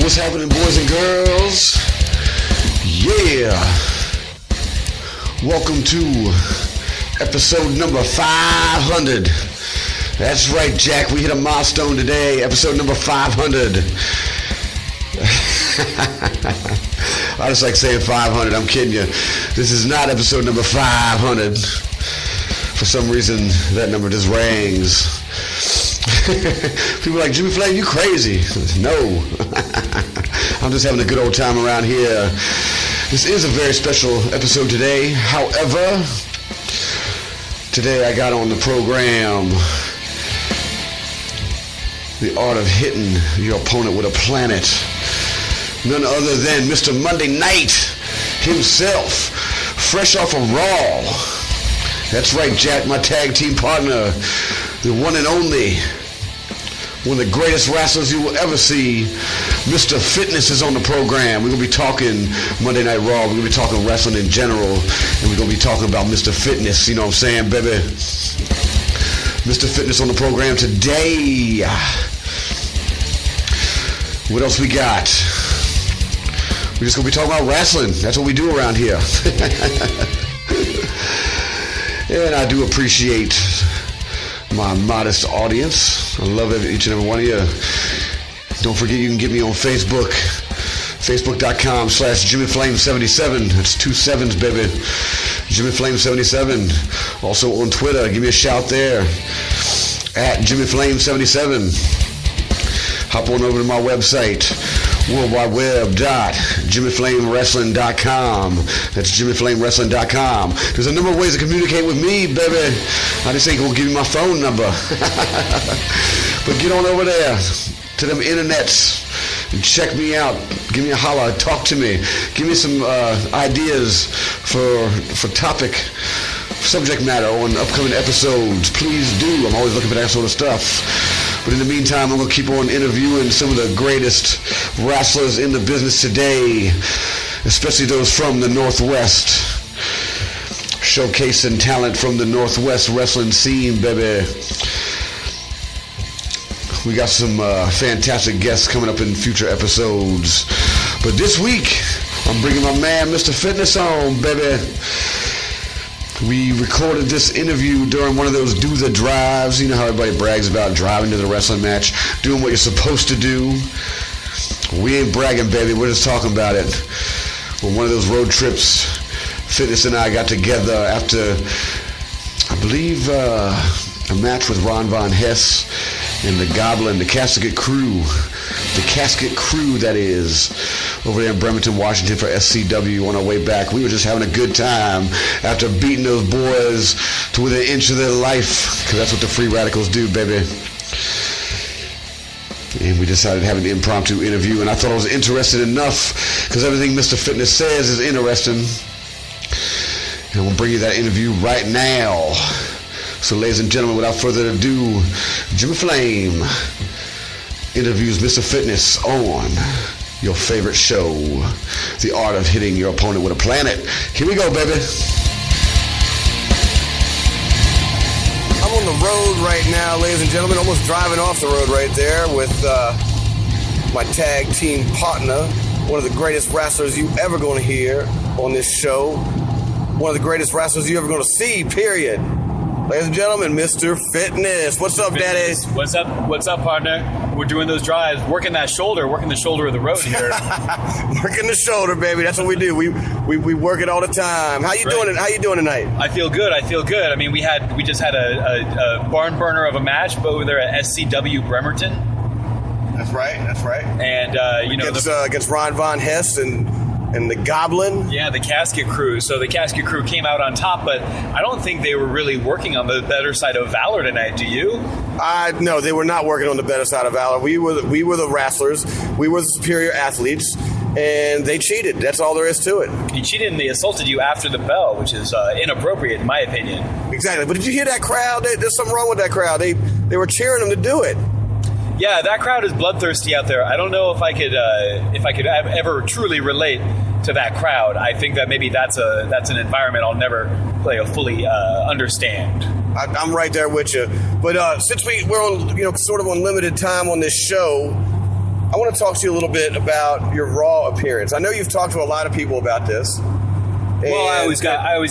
What's happening, boys and girls? Yeah. Welcome to episode number 500. That's right, Jack. We hit a milestone today. Episode number 500. I just like saying 500. I'm kidding you. This is not episode number 500. For some reason, that number just rings. People are like, Jimmy Flame, you crazy. No. I'm just having a good old time around here. This is a very special episode today. However, today I got on the program the art of hitting your opponent with a planet. None other than Mr. Monday Night himself, fresh off of Raw. That's right, Jack, my tag team partner, the one and only, one of the greatest wrestlers you will ever see. Mr. Fitness is on the program. We're going to be talking Monday Night Raw. We're going to be talking wrestling in general. And we're going to be talking about Mr. Fitness. You know what I'm saying, baby? Mr. Fitness on the program today. What else we got? We're just going to be talking about wrestling. That's what we do around here. And I do appreciate my modest audience. I love each and every one of you. Don't forget you can get me on Facebook. Facebook.com/JimmyFlame77. That's 2 7s, baby. JimmyFlame77. Also on Twitter. Give me a shout there. @JimmyFlame77. Hop on over to my website. worldwideweb.jimmyflamewrestling.com. That's jimmyflamewrestling.com. There's a number of ways to communicate with me, baby. I just ain't gonna give you my phone number. But get on over there to them internets and check me out. Give me a holler. Talk to me. Give me some ideas for topic, subject matter on upcoming episodes. Please do. I'm always looking for that sort of stuff. But in the meantime, I'm going to keep on interviewing some of the greatest wrestlers in the business today, especially those from the Northwest, showcasing talent from the Northwest wrestling scene, baby. We got some fantastic guests coming up in future episodes. But this week, I'm bringing my man, Mr. Fitness, on, baby. We recorded this interview during one of those do the drives. You know how everybody brags about driving to the wrestling match, doing what you're supposed to do. We ain't bragging, baby. We're just talking about it. On one of those road trips, Fitness and I got together after, I believe, a match with Ron Von Hess and the Goblin, the Casket Crew. The Casket Crew, that is, over there in Bremerton, Washington for SCW on our way back. We were just having a good time after beating those boys to within an inch of their life, because that's what the Free Radicals do, baby. And we decided to have an impromptu interview, and I thought it was interesting enough, because everything Mr. Fitness says is interesting. And we'll bring you that interview right now. So, ladies and gentlemen, without further ado, Jimmy Flame interviews Mr. Fitness on your favorite show, The Art of Hitting Your Opponent with a Planet. Here we go, baby. I'm on the road right now, ladies and gentlemen, almost driving off the road right there with my tag team partner, one of the greatest wrestlers you ever going to hear on this show, one of the greatest wrestlers you ever going to see, period. Ladies and gentlemen, Mr. Fitness. What's up, daddies? What's up? What's up, partner? We're doing those drives, working the shoulder of the road here. Working the shoulder, baby. That's what we do. We work it all the time. How you doing? How you doing tonight? I feel good. I mean, we just had a barn burner of a match over there at SCW Bremerton. That's right. And against Ron Von Hess and the Goblin. Yeah, the Casket Crew. So the Casket Crew came out on top, but I don't think they were really working on the better side of Valor tonight. Do you? No, they were not working on the better side of Valor. We were the wrestlers. We were the superior athletes, and they cheated. That's all there is to it. He cheated and they assaulted you after the bell, which is inappropriate in my opinion. Exactly. But did you hear that crowd? There's something wrong with that crowd. They were cheering them to do it. Yeah, that crowd is bloodthirsty out there. I don't know if I could ever truly relate to that crowd. I think that maybe that's an environment I'll never fully understand. I'm right there with you. But since we're on sort of on limited time on this show, I want to talk to you a little bit about your Raw appearance. I know you've talked to a lot of people about this. Well, I always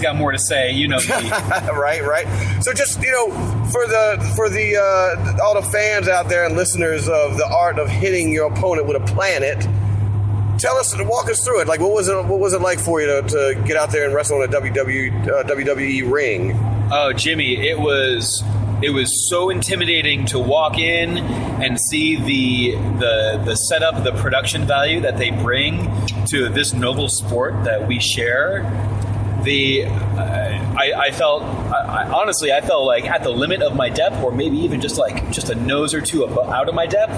got more to say, you know me. right. So just, for the all the fans out there and listeners of the art of hitting your opponent with a planet, walk us through it. Like, what was it like for you to get out there and wrestle in a WWE ring? Oh, Jimmy, it was so intimidating to walk in and see the setup, the production value that they bring to this noble sport that we share. I felt like at the limit of my depth, or maybe even just a nose or two out of my depth,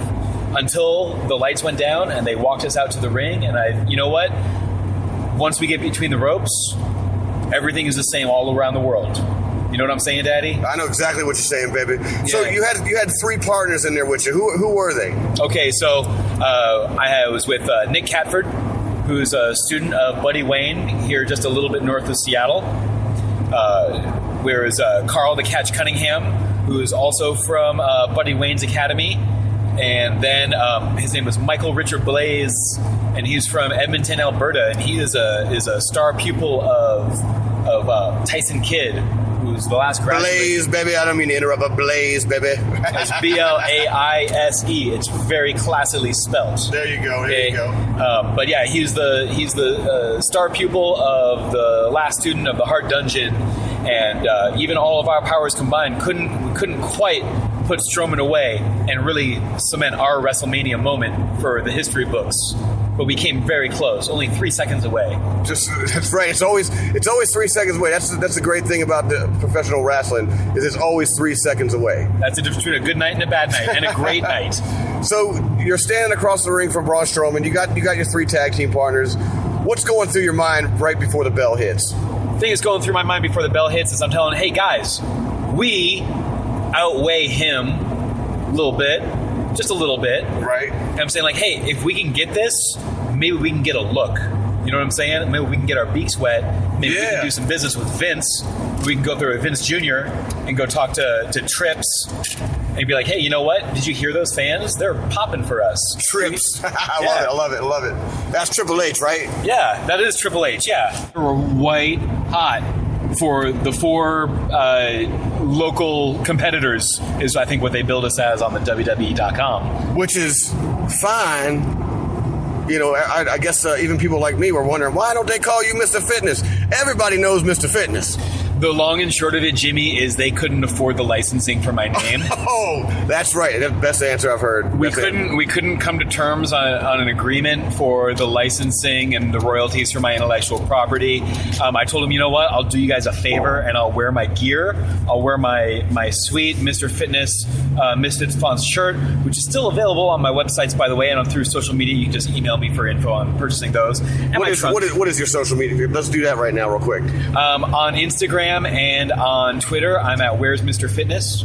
until the lights went down and they walked us out to the ring. And you know what? Once we get between the ropes, everything is the same all around the world. You know what I'm saying, Daddy? I know exactly what you're saying, baby. Yeah. So you had 3 partners in there with you. Who were they? Okay, so I was with Nick Catford, who's a student of Buddy Wayne here just a little bit north of Seattle. Whereas Carl the Catch Cunningham, who's also from Buddy Wayne's Academy. And then his name was Michael Richard Blaze, and he's from Edmonton, Alberta, and he is a star pupil of Tyson Kidd, who's the last graduate. Blaze, baby. I don't mean to interrupt, but Blaze, baby. It's Blaise. It's very classically spelled. There you go. You go. But yeah, he's the star pupil of the last student of the Heart Dungeon, and even all of our powers combined couldn't quite put Strowman away and really cement our WrestleMania moment for the history books. But we came very close, only 3 seconds away. That's right. It's always 3 seconds away. That's the great thing about the professional wrestling, is it's always 3 seconds away. That's the difference between a good night and a bad night, and a great night. So you're standing across the ring from Braun Strowman. You got your 3 tag team partners. What's going through your mind right before the bell hits? The thing that's going through my mind before the bell hits is I'm telling, hey guys, we outweigh him a little bit. Just a little bit. Right. And I'm saying, like, hey, if we can get this, maybe we can get a look. You know what I'm saying? Maybe we can get our beaks wet. Maybe we can do some business with Vince. We can go through with Vince Jr. and go talk to Trips and be like, hey, you know what? Did you hear those fans? They're popping for us. Trips. I love it. That's Triple H, right? Yeah, that is Triple H, yeah. We're white hot for the 4 local competitors is, I think, what they build us as on the WWE.com. Which is fine. I guess even people like me were wondering, why don't they call you Mr. Fitness? Everybody knows Mr. Fitness. The long and short of it, Jimmy, is they couldn't afford the licensing for my name. Oh, that's right. That's the best answer I've heard. We couldn't come to terms on an agreement for the licensing and the royalties for my intellectual property. I told them, you know what? I'll do you guys a favor and I'll wear my gear. I'll wear my sweet Mr. Fitness Misfits Fonts shirt, which is still available on my websites, by the way, and on through social media. You can just email me for info on purchasing those. And what is your social media? Let's do that right now real quick. On Instagram and on Twitter, I'm at Where's Mr. Fitness.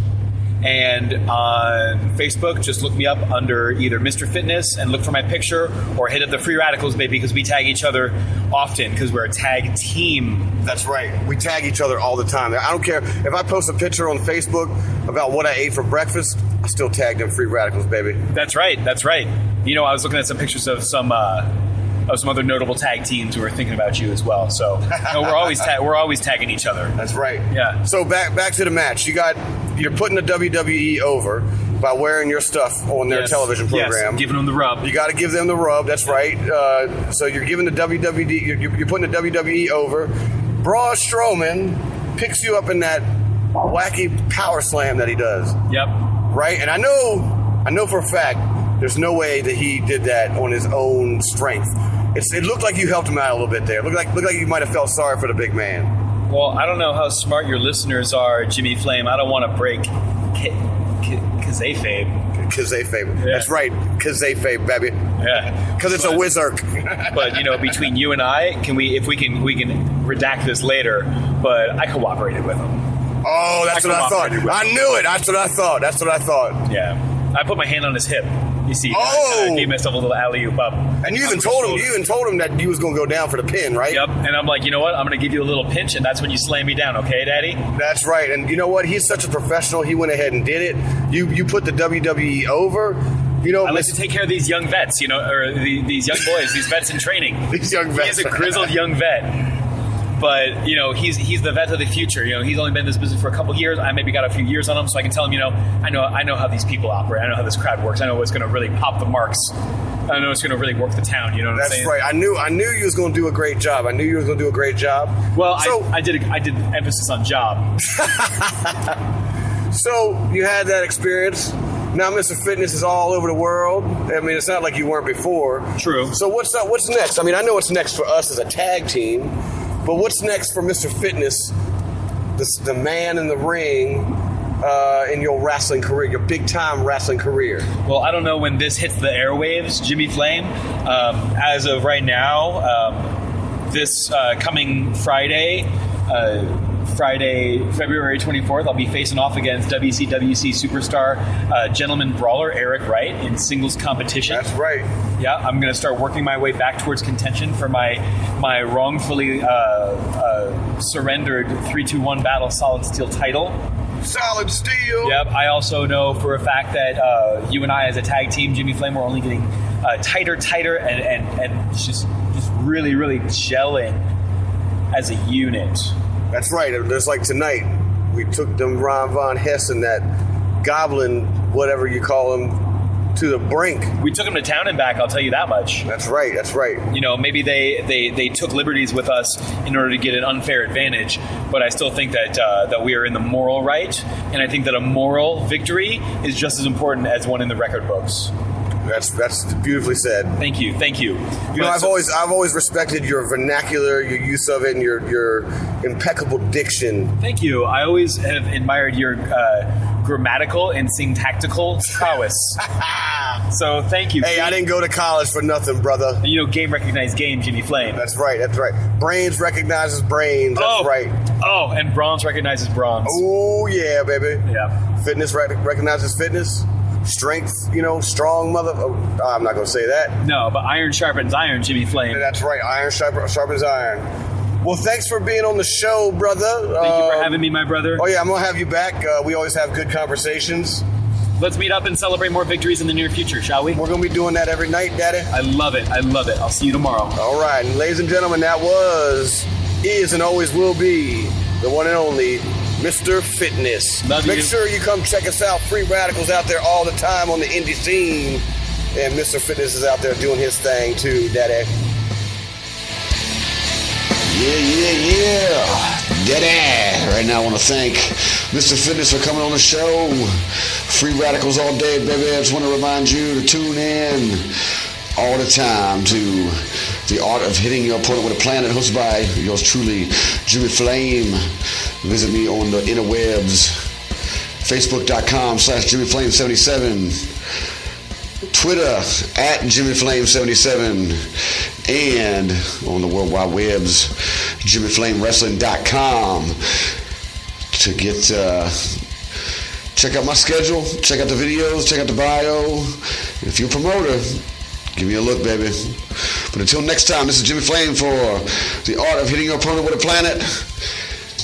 And on Facebook, just look me up under either Mr. Fitness and look for my picture, or hit up the Free Radicals, baby, because we tag each other often because we're a tag team. That's right. We tag each other all the time. I don't care if I post a picture on Facebook about what I ate for breakfast, I still tag them Free Radicals, baby. That's right. I was looking at some pictures of some other notable tag teams who are thinking about you as well. So we're always tagging each other. That's right. Yeah. So back to the match. You're putting the WWE over by wearing your stuff on their television program. Yes, giving them the rub. You got to give them the rub. That's right. So you're giving the WWE. You're putting the WWE over. Braun Strowman picks you up in that wacky power slam that he does. Yep. Right. And I know for a fact there's no way that he did that on his own strength. It looked like you helped him out a little bit there. It looked like you might have felt sorry for the big man. Well, I don't know how smart your listeners are, Jimmy Flame. I don't want to break kayfabe. Kayfabe. Yeah. That's right. Kayfabe, baby. Yeah. Because it's a wizard. But between you and I, we can redact this later. But I cooperated with him. Oh, that's what I thought. I knew it. That's what I thought. Yeah. I put my hand on his hip. You see, I gave myself a little alley-oop up. And you even told him that you was going to go down for the pin, right? Yep. And I'm like, you know what? I'm going to give you a little pinch, and that's when you slam me down, okay, Daddy? That's right. And you know what? He's such a professional. He went ahead and did it. You put the WWE over. I like to take care of these young vets, or these young boys, these vets in training. These young vets. He's a grizzled young vet. But, he's the vet of the future. He's only been in this business for a couple years. I maybe got a few years on him, so I can tell him, I know how these people operate. I know how this crowd works. I know what's going to really pop the marks. I know it's going to really work the town. You know what I'm saying? That's right. I knew you was going to do a great job. Well, so, I did emphasis on job. So you had that experience. Now Mr. Fitness is all over the world. I mean, it's not like you weren't before. True. So what's next? I mean, I know what's next for us as a tag team. But what's next for Mr. Fitness, the man in the ring, in your wrestling career, your big-time wrestling career? Well, I don't know when this hits the airwaves, Jimmy Flame. As of right now, this coming Friday, February 24th, I'll be facing off against WCWC superstar gentleman brawler Eric Wright in singles competition. That's right. Yeah, I'm going to start working my way back towards contention for my wrongfully surrendered 3-2-1 battle solid steel title. Solid steel. Yep. I also know for a fact that you and I, as a tag team, Jimmy Flame, we're only getting tighter, and just really, really gelling as a unit. That's right. Just like tonight, we took them Ron Von Hess and that goblin, whatever you call him, to the brink. We took him to town and back, I'll tell you that much. That's right. Maybe they took liberties with us in order to get an unfair advantage, but I still think that we are in the moral right, and I think that a moral victory is just as important as one in the record books. That's beautifully said. Thank you. I've always respected your vernacular, your use of it, and your impeccable diction. Thank you. I always have admired your grammatical and syntactical prowess. So thank you. Hey, I didn't go to college for nothing, brother. Game recognized game, Jimmy Flame. That's right. Brains recognizes brains. That's right. Oh, and bronze recognizes bronze. Oh, yeah, baby. Yeah. Fitness recognizes fitness. Strength, strong mother. Oh, I'm not going to say that. No, but iron sharpens iron, Jimmy Flame. That's right. Iron sharpens iron. Well, thanks for being on the show, brother. Thank you for having me, my brother. Oh, yeah, I'm going to have you back. We always have good conversations. Let's meet up and celebrate more victories in the near future, shall we? We're going to be doing that every night, Daddy. I love it. I'll see you tomorrow. All right. And ladies and gentlemen, that is, and always will be the one and only Mr. Fitness. Make sure you come check us out. Free Radicals out there all the time on the indie scene. And Mr. Fitness is out there doing his thing too, Daddy. Yeah. Daddy. Right now I want to thank Mr. Fitness for coming on the show. Free Radicals all day, baby. I just want to remind you to tune in all the time to The Art of Hitting Your Opponent with a Planet, hosted by yours truly, Jimmy Flame. Visit me on the interwebs, facebook.com/JimmyFlame77, Twitter @JimmyFlame77, and on the World Wide Webs, JimmyFlameWrestling.com to get check out my schedule, check out the videos, check out the bio. If you're a promoter, give me a look, baby. But until next time, this is Jimmy Flame for The Art of Hitting Your Opponent with a Planet.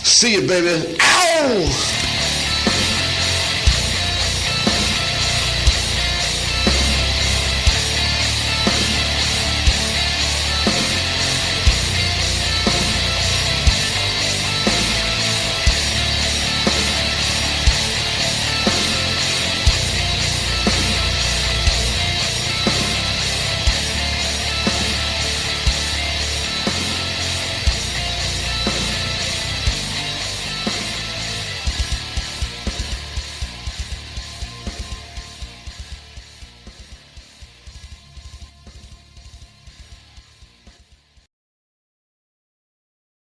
See you, baby. Ow!